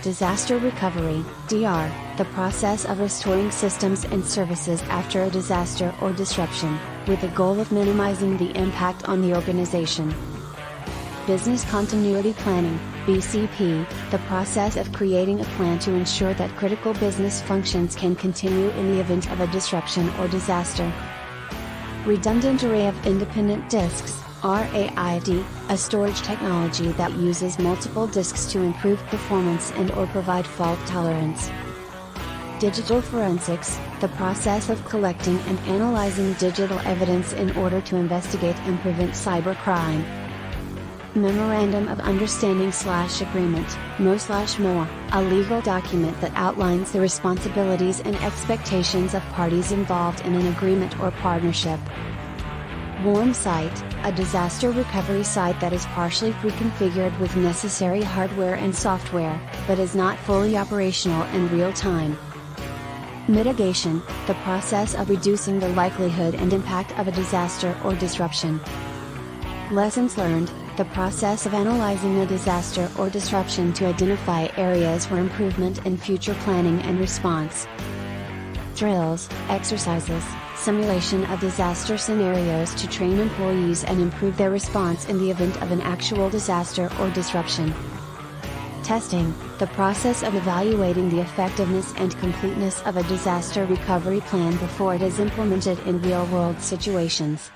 Disaster recovery, DR, the process of restoring systems and services after a disaster or disruption, with the goal of minimizing the impact on the organization. Business continuity planning, BCP, the process of creating a plan to ensure that critical business functions can continue in the event of a disruption or disaster. Redundant array of independent disks, RAID, a storage technology that uses multiple disks to improve performance and/or provide fault tolerance. Digital forensics, the process of collecting and analyzing digital evidence in order to investigate and prevent cybercrime. Memorandum of Understanding / Agreement, MO/MOA, a legal document that outlines the responsibilities and expectations of parties involved in an agreement or partnership. Warm site, a disaster recovery site that is partially pre-configured with necessary hardware and software, but is not fully operational in real time. Mitigation, the process of reducing the likelihood and impact of a disaster or disruption. Lessons learned, the process of analyzing a disaster or disruption to identify areas for improvement in future planning and response. Drills, exercises, simulation of disaster scenarios to train employees and improve their response in the event of an actual disaster or disruption. Testing, the process of evaluating the effectiveness and completeness of a disaster recovery plan before it is implemented in real-world situations.